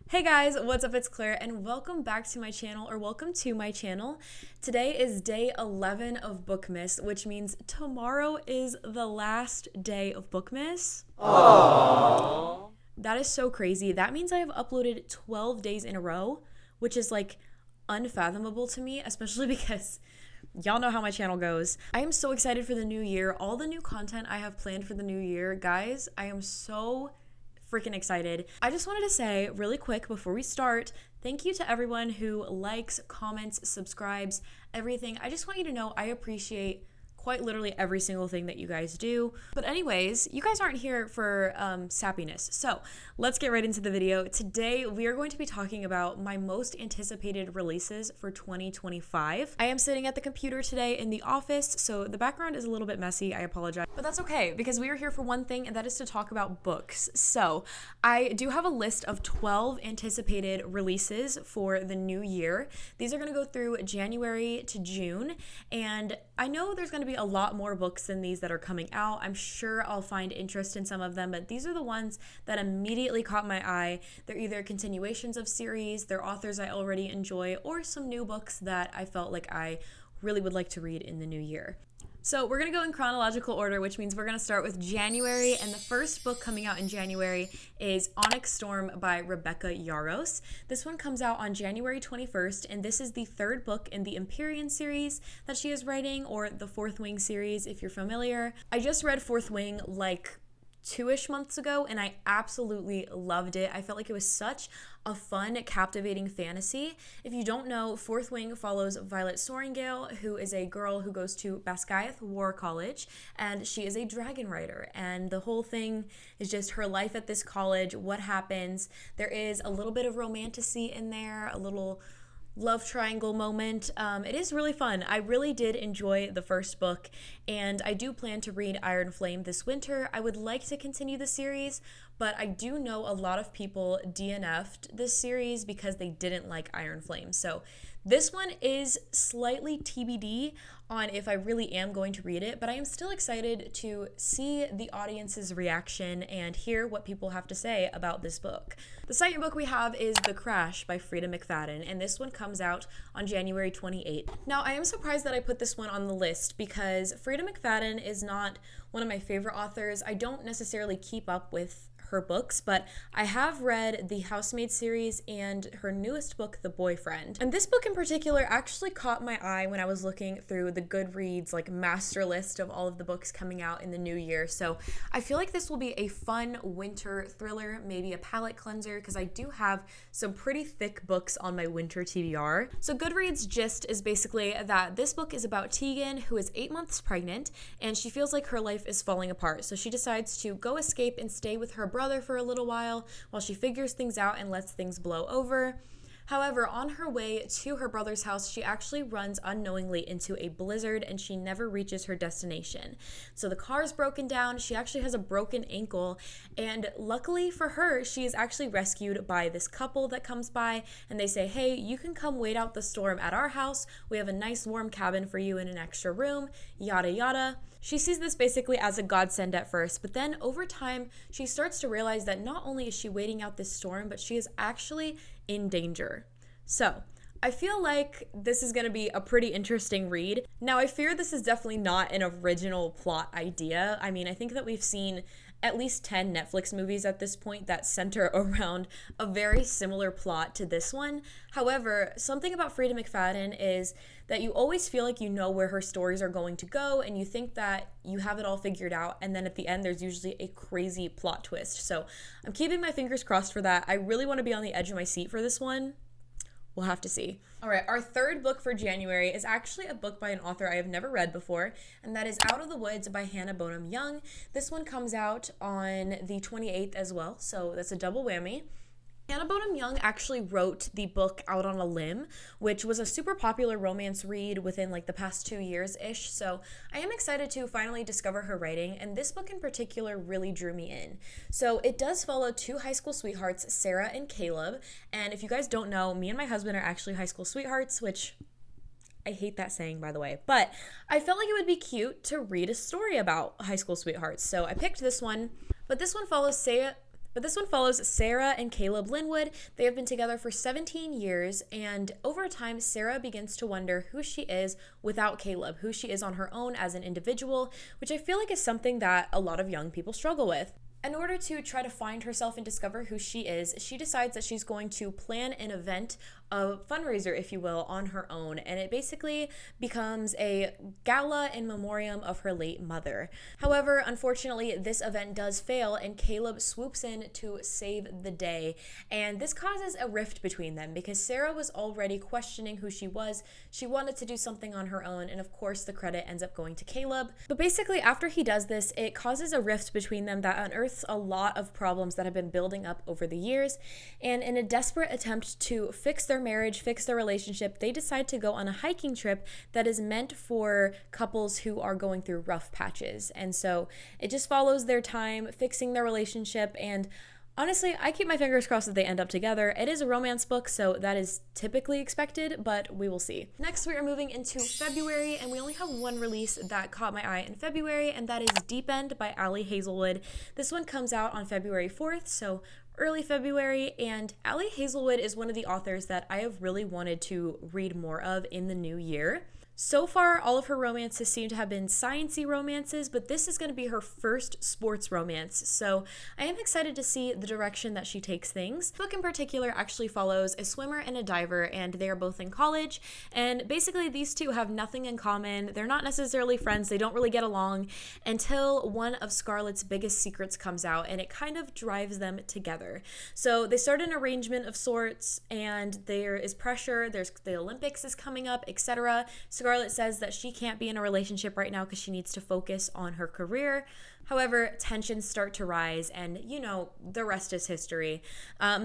Hey guys, what's up? It's Claire and welcome back to my channel, or welcome to my channel. Today is day 11 of Bookmas, which means tomorrow is the last day of Bookmas. Aww. That is so crazy. That means I have uploaded 12 days in a row, which is like unfathomable to me, especially because y'all know how my channel goes. I am so excited for the new year. All the new content I have planned for the new year. Guys, I am so freaking excited. I just wanted to say really quick before we start, thank you to everyone who likes, comments, subscribes, everything. I just want you to know I appreciate quite literally every single thing that you guys do. But anyways, you guys aren't here for sappiness. So let's get right into the video. Today, we are going to be talking about my most anticipated releases for 2025. I am sitting at the computer today in the office, so the background is a little bit messy. I apologize. But that's okay, because we are here for one thing, and that is to talk about books. So I do have a list of 12 anticipated releases for the new year. These are going to go through January to June, and I know there's going to be a lot more books than these that are coming out. I'm sure I'll find interest in some of them, but these are the ones that immediately caught my eye. They're either continuations of series, they're authors I already enjoy, or some new books that I felt like I really would like to read in the new year. So we're going to go in chronological order, which means we're going to start with January, and the first book coming out in January is Onyx Storm by Rebecca Yarros. This one comes out on January 21st, and this is the third book in the Empyrean series that she is writing, or the Fourth Wing series if you're familiar. I just read Fourth Wing like 2-ish months ago, and I absolutely loved it. I felt like it was such a fun, captivating fantasy. If you don't know, Fourth Wing follows Violet Soaringale, who is a girl who goes to Basgiath War College, and she is a dragon rider, and the whole thing is just her life at this college, what happens. There is a little bit of romantasy in there, a little love triangle moment. It is really fun. I really did enjoy the first book, and I do plan to read Iron Flame this winter. I would like to continue the series, but I do know a lot of people DNF'd this series because they didn't like Iron Flame. So this one is slightly TBD on if I really am going to read it, but I am still excited to see the audience's reaction and hear what people have to say about this book. The second book we have is The Crash by Frida McFadden, and this one comes out on January 28th. Now, I am surprised that I put this one on the list because Frida McFadden is not one of my favorite authors. I don't necessarily keep up with her books, but I have read the Housemaid series and her newest book, The Boyfriend. And this book in particular actually caught my eye when I was looking through the Goodreads like master list of all of the books coming out in the new year. So I feel like this will be a fun winter thriller, maybe a palate cleanser, because I do have some pretty thick books on my winter TBR. So Goodreads gist is basically that this book is about Tegan, who is 8 months pregnant, and she feels like her life is falling apart. So she decides to go escape and stay with her brother for a little while she figures things out and lets things blow over. However, on her way to her brother's house, she actually runs unknowingly into a blizzard and she never reaches her destination. So the car's broken down, she actually has a broken ankle, and luckily for her, she is actually rescued by this couple that comes by, and they say, hey, you can come wait out the storm at our house. We have a nice warm cabin for you in an extra room, yada yada. She sees this basically as a godsend at first, but then over time, she starts to realize that not only is she waiting out this storm, but she is actually in danger. So I feel like this is going to be a pretty interesting read. Now, I fear this is definitely not an original plot idea. I mean, I think that we've seen at least 10 Netflix movies at this point that center around a very similar plot to this one. However, something about Frida McFadden is that you always feel like you know where her stories are going to go, and you think that you have it all figured out, and then at the end there's usually a crazy plot twist. So I'm keeping my fingers crossed for that. I really want to be on the edge of my seat for this one. We'll have to see. All right, our third book for January is actually a book by an author I have never read before, and that is Out of the Woods by Hannah Bonham Young. This one comes out on the 28th as well, so that's a double whammy. Hannah Bonham Young actually wrote the book Out on a Limb, which was a super popular romance read within like the past 2 years-ish, so I am excited to finally discover her writing, and this book in particular really drew me in. So it does follow two high school sweethearts, Sarah and Caleb, and if you guys don't know, me and my husband are actually high school sweethearts, which I hate that saying, by the way, but I felt like it would be cute to read a story about high school sweethearts, so I picked this one. But this one follows But this one follows Sarah and Caleb Linwood. They have been together for 17 years, and over time, Sarah begins to wonder who she is without Caleb, who she is on her own as an individual, which I feel like is something that a lot of young people struggle with. In order to try to find herself and discover who she is, she decides that she's going to plan an event, a fundraiser, if you will, on her own. And it basically becomes a gala in memoriam of her late mother. However, unfortunately, this event does fail and Caleb swoops in to save the day. And this causes a rift between them because Sarah was already questioning who she was. She wanted to do something on her own. And of course, the credit ends up going to Caleb. But basically, after he does this, it causes a rift between them that unearths a lot of problems that have been building up over the years. And in a desperate attempt to fix their marriage, fix their relationship, they decide to go on a hiking trip that is meant for couples who are going through rough patches. And so it just follows their time fixing their relationship. And honestly, I keep my fingers crossed that they end up together. It is a romance book, so that is typically expected, but we will see. Next, we are moving into February, and we only have one release that caught my eye in February, and that is Deep End by Ali Hazelwood. This one comes out on February 4th, so early February, and Ali Hazelwood is one of the authors that I have really wanted to read more of in the new year. So far, all of her romances seem to have been science-y romances, but this is going to be her first sports romance, so I am excited to see the direction that she takes things. The book in particular actually follows a swimmer and a diver, and they are both in college, and basically these two have nothing in common. They're not necessarily friends, they don't really get along, until one of Scarlett's biggest secrets comes out, and it kind of drives them together. So they start an arrangement of sorts, and there is pressure, there's the Olympics is coming up, etc. Scarlett says that she can't be in a relationship right now because she needs to focus on her career. However, tensions start to rise, and the rest is history.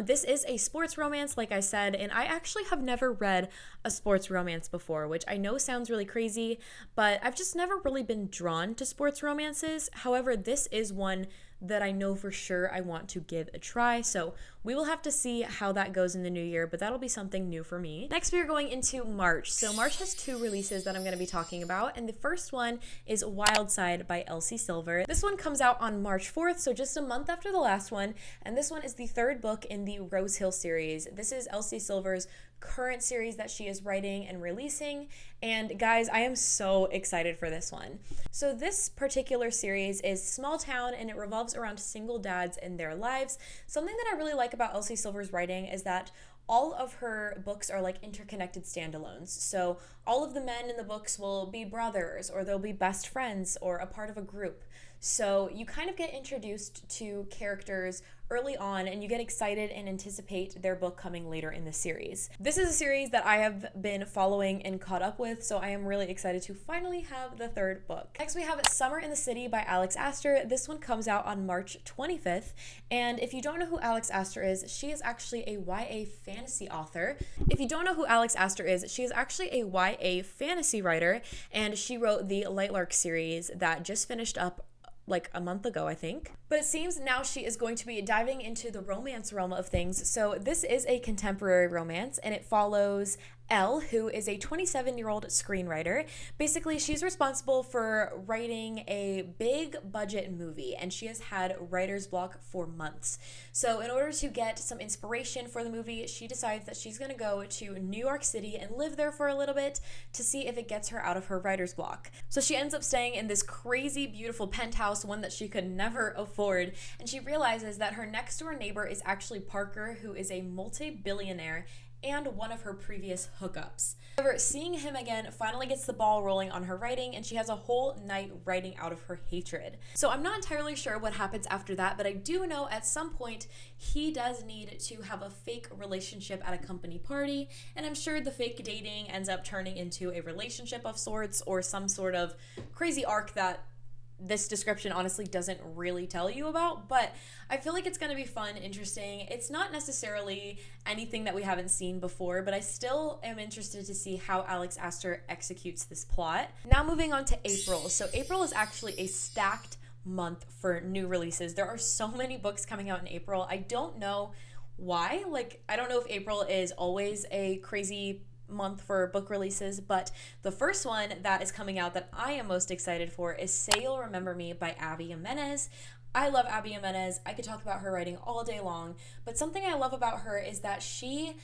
This is a sports romance, like I said, and I actually have never read a sports romance before, which I know sounds really crazy, but I've just never really been drawn to sports romances. However, this is one that I know for sure I want to give a try, so we will have to see how that goes in the new year, but that'll be something new for me. Next, we are going into March. So March has two releases that I'm going to be talking about, and the first one is Wild Side by Elsie Silver. This one comes out on March 4th, so just a month after the last one, and this one is the third book in the Rose Hill series. This is Elsie Silver's current series that she is writing and releasing, and guys, I am so excited for this one. So this particular series is small town, and it revolves around single dads and their lives. Something that I really like about Elsie Silver's writing is that all of her books are like interconnected standalones. So all of the men in the books will be brothers, or they'll be best friends, or a part of a group. So you kind of get introduced to characters early on, and you get excited and anticipate their book coming later in the series. This is a series that I have been following and caught up with, so I am really excited to finally have the third book. Next, we have Summer in the City by Alex Astor. This one comes out on March 25th, and if you don't know who Alex Astor is, she is actually a YA fantasy author. If you don't know who Alex Astor is, she is actually a YA fantasy writer, and she wrote the Lightlark series that just finished up like a month ago, I think. But it seems now she is going to be diving into the romance realm of things. So this is a contemporary romance, and it follows Elle, who is a 27-year-old screenwriter. Basically, she's responsible for writing a big budget movie, and she has had writer's block for months. So in order to get some inspiration for the movie, she decides that she's going to go to New York City and live there for a little bit to see if it gets her out of her writer's block. So she ends up staying in this crazy, beautiful penthouse, one that she could never afford, and she realizes that her next door neighbor is actually Parker, who is a multi-billionaire and one of her previous hookups. However, seeing him again finally gets the ball rolling on her writing, and she has a whole night writing out of her hatred. So I'm not entirely sure what happens after that, but I do know at some point he does need to have a fake relationship at a company party, and I'm sure the fake dating ends up turning into a relationship of sorts or some sort of crazy arc that this description honestly doesn't really tell you about, but I feel like it's going to be fun, interesting. It's not necessarily anything that we haven't seen before, but I still am interested to see how Alex Astor executes this plot. Now moving on to April. So April is actually a stacked month for new releases. There are so many books coming out in April. I don't know why. I don't know if April is always a crazy month for book releases, but the first one that is coming out that I am most excited for is Say You'll Remember Me by Abby Jimenez. I love Abby Jimenez. I could talk about her writing all day long, but something I love about her is that she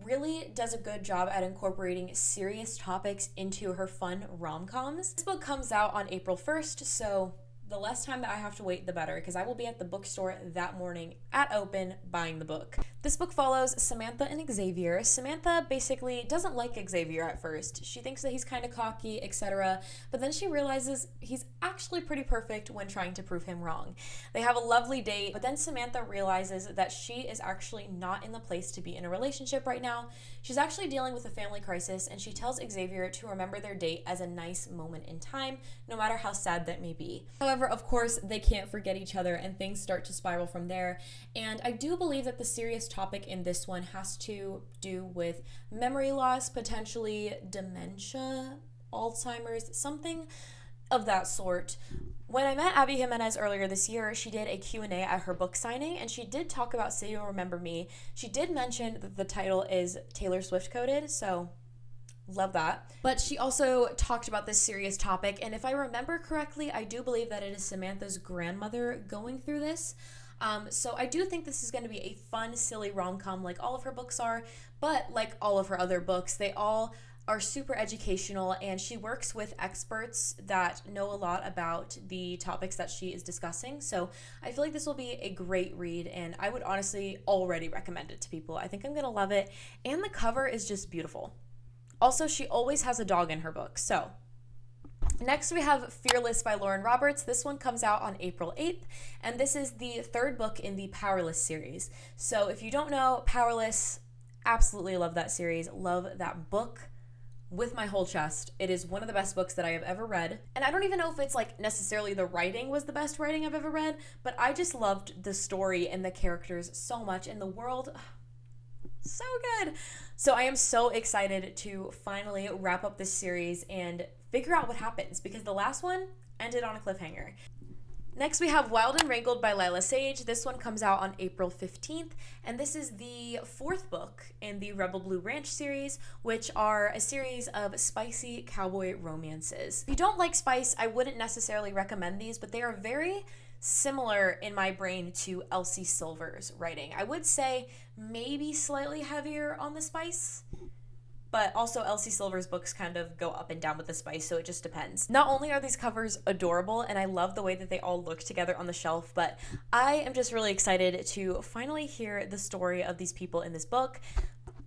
really does a good job at incorporating serious topics into her fun rom-coms. This book comes out on April 1st, so the less time that I have to wait, the better, because I will be at the bookstore that morning at open buying the book. This book follows Samantha and Xavier. Samantha basically doesn't like Xavier at first. She thinks that he's kind of cocky, etc., but then she realizes he's actually pretty perfect when trying to prove him wrong. They have a lovely date, but then Samantha realizes that she is actually not in the place to be in a relationship right now. She's actually dealing with a family crisis, and she tells Xavier to remember their date as a nice moment in time, no matter how sad that may be. However, of course, they can't forget each other, and things start to spiral from there. And I do believe that the serious topic in this one has to do with memory loss, potentially dementia, Alzheimer's, something of that sort. When I met Abby Jimenez earlier this year, she did a Q&A at her book signing, and she did talk about Say You'll Remember Me. She did mention that the title is Taylor Swift coded, so love that. But she also talked about this serious topic, and if I remember correctly, I do believe that it is Samantha's grandmother going through this. So I do think this is going to be a fun, silly rom-com like all of her books are, but like all of her other books, they all are super educational, and she works with experts that know a lot about the topics that she is discussing. So I feel like this will be a great read, and I would honestly already recommend it to people. I think I'm going to love it, and the cover is just beautiful. Also, she always has a dog in her book. So next we have Fearless by Lauren Roberts. This one comes out on April 8th, and this is the third book in the Powerless series. So if you don't know, Powerless, absolutely love that series, love that book with my whole chest. It is one of the best books that I have ever read. And I don't even know if it's like necessarily the writing was the best writing I've ever read, but I just loved the story and the characters so much, and the world, so good. So I am so excited to finally wrap up this series and figure out what happens, because the last one ended on a cliffhanger. Next we have Wild and Wrangled by Lila Sage. This one comes out on April 15th, and this is the fourth book in the Rebel Blue Ranch series, which are a series of spicy cowboy romances. If you don't like spice, I wouldn't necessarily recommend these, but they are very similar in my brain to Elsie Silver's writing. I would say maybe slightly heavier on the spice, but also Elsie Silver's books kind of go up and down with the spice, so it just depends. Not only are these covers adorable, and I love the way that they all look together on the shelf, but I am just really excited to finally hear the story of these people in this book.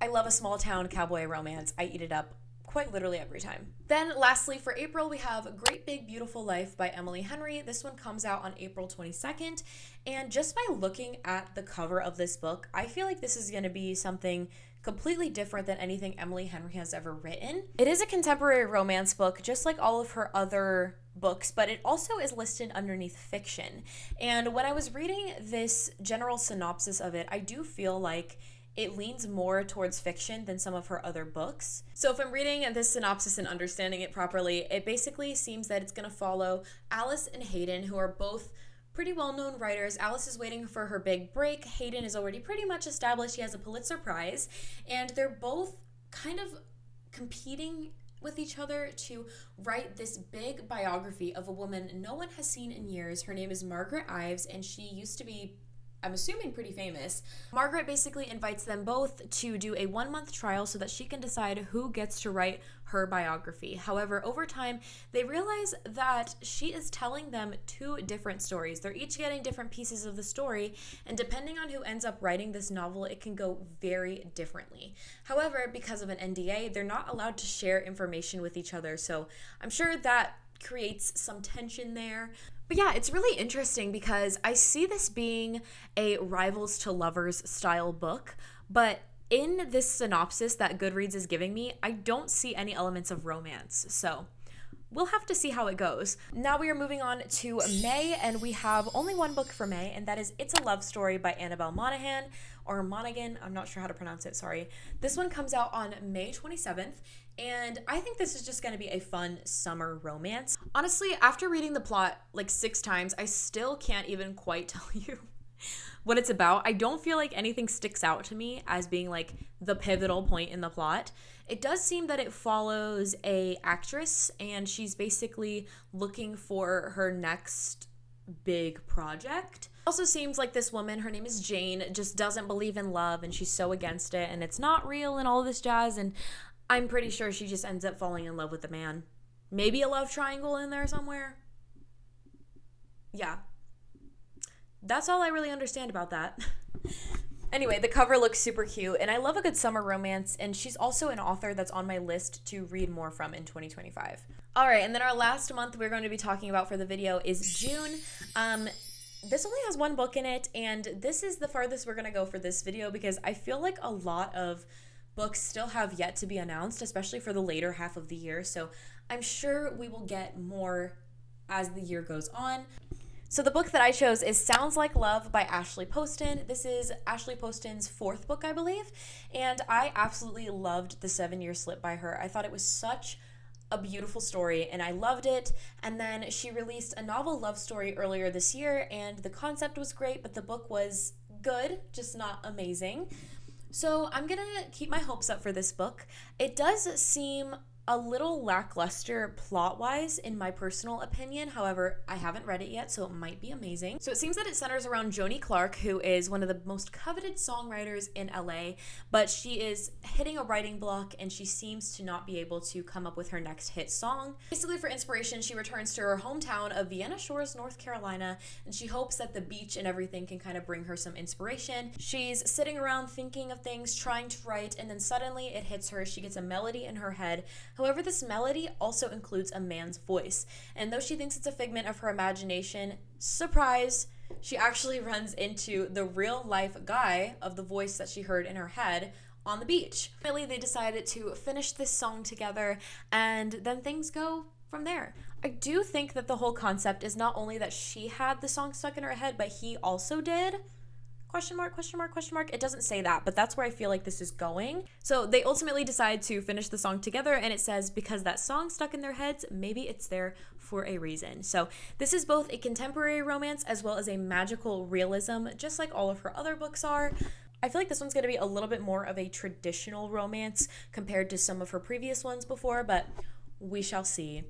I love a small town cowboy romance. I eat it up quite literally every time. Then lastly, for April, we have Great Big Beautiful Life by Emily Henry. This one comes out on April 22nd, and just by looking at the cover of this book, I feel like this is going to be something completely different than anything Emily Henry has ever written. It is a contemporary romance book, just like all of her other books, but it also is listed underneath fiction. And when I was reading this general synopsis of it, I do feel like it leans more towards fiction than some of her other books. So if I'm reading this synopsis and understanding it properly, it basically seems that it's going to follow Alice and Hayden, who are both pretty well-known writers. Alice is waiting for her big break. Hayden is already pretty much established. He has a Pulitzer Prize, and they're both kind of competing with each other to write this big biography of a woman no one has seen in years. Her name is Margaret Ives, and she used to be, I'm assuming, pretty famous. Margaret basically invites them both to do a 1-month trial so that she can decide who gets to write her biography. However, over time, they realize that she is telling them 2 different stories. They're each getting different pieces of the story, and depending on who ends up writing this novel, it can go very differently. However, because of an NDA, they're not allowed to share information with each other, so I'm sure that creates some tension there. But yeah, it's really interesting because I see this being a rivals to lovers style book, but in this synopsis that Goodreads is giving me, I don't see any elements of romance. So we'll have to see how it goes. Now we are moving on to May, and we have only one book for May, and that is It's a Love Story by Annabelle Monaghan, or Monaghan, I'm not sure how to pronounce it, sorry. This one comes out on May 27th, and I think this is just going to be a fun summer romance. Honestly, after reading the plot like 6 times, I still can't even quite tell you what it's about. I don't feel like anything sticks out to me as being like the pivotal point in the plot. It does seem that it follows a actress, and she's basically looking for her next big project. Also seems like this woman, her name is Jane, just doesn't believe in love and she's so against it and it's not real and all this jazz, and I'm pretty sure she just ends up falling in love with the man. Maybe a love triangle in there somewhere. Yeah. That's all I really understand about that. Anyway, the cover looks super cute, and I love a good summer romance, and she's also an author that's on my list to read more from in 2025. All right, and then our last month we're going to be talking about for the video is June. This only has one book in it, and this is the farthest we're going to go for this video because I feel like a lot of books still have yet to be announced, especially for the later half of the year, so I'm sure we will get more as the year goes on. So the book that I chose is Sounds Like Love by Ashley Poston. This is Ashley Poston's 4th book, I believe, and I absolutely loved The 7-Year Slip by her. I thought it was such a beautiful story, and I loved it. And then she released a novel love story earlier this year, and the concept was great, but the book was good, just not amazing. So I'm gonna keep my hopes up for this book. It does seem a little lackluster plot-wise in my personal opinion. However, I haven't read it yet, so it might be amazing. So it seems that it centers around Joni Clark, who is one of the most coveted songwriters in LA, but she is hitting a writing block and she seems to not be able to come up with her next hit song. Basically, for inspiration, she returns to her hometown of Vienna Shores, North Carolina, and she hopes that the beach and everything can kind of bring her some inspiration. She's sitting around thinking of things, trying to write, and then suddenly it hits her. She gets a melody in her head. However, this melody also includes a man's voice, and though she thinks it's a figment of her imagination, surprise, she actually runs into the real-life guy of the voice that she heard in her head on the beach. Finally, they decided to finish this song together, and then things go from there. I do think that the whole concept is not only that she had the song stuck in her head, but he also did. Question mark, question mark, question mark. It doesn't say that, but that's where I feel like this is going. So they ultimately decide to finish the song together, and it says, because that song stuck in their heads, maybe it's there for a reason. So this is both a contemporary romance as well as a magical realism, just like all of her other books are. I feel like this one's going to be a little bit more of a traditional romance compared to some of her previous ones before, but we shall see.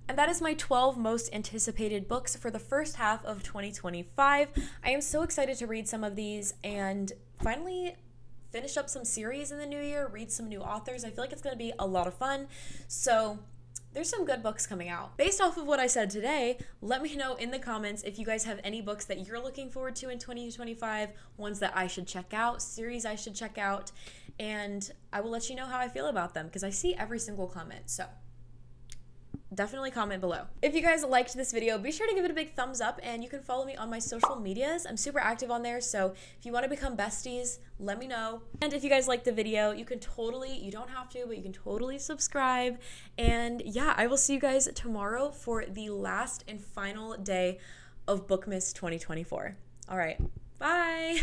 And that is my 12 most anticipated books for the first half of 2025. I am so excited to read some of these and finally finish up some series in the new year, read some new authors. I feel like it's going to be a lot of fun. So there's some good books coming out. Based off of what I said today, let me know in the comments if you guys have any books that you're looking forward to in 2025, ones that I should check out, series I should check out, and I will let you know how I feel about them because I see every single comment. So definitely comment below. If you guys liked this video, be sure to give it a big thumbs up, and you can follow me on my social medias. I'm super active on there, so if you want to become besties, let me know. And if you guys liked the video, you can totally, you don't have to, but you can totally subscribe. And yeah, I will see you guys tomorrow for the last and final day of Bookmas 2024. All right, bye.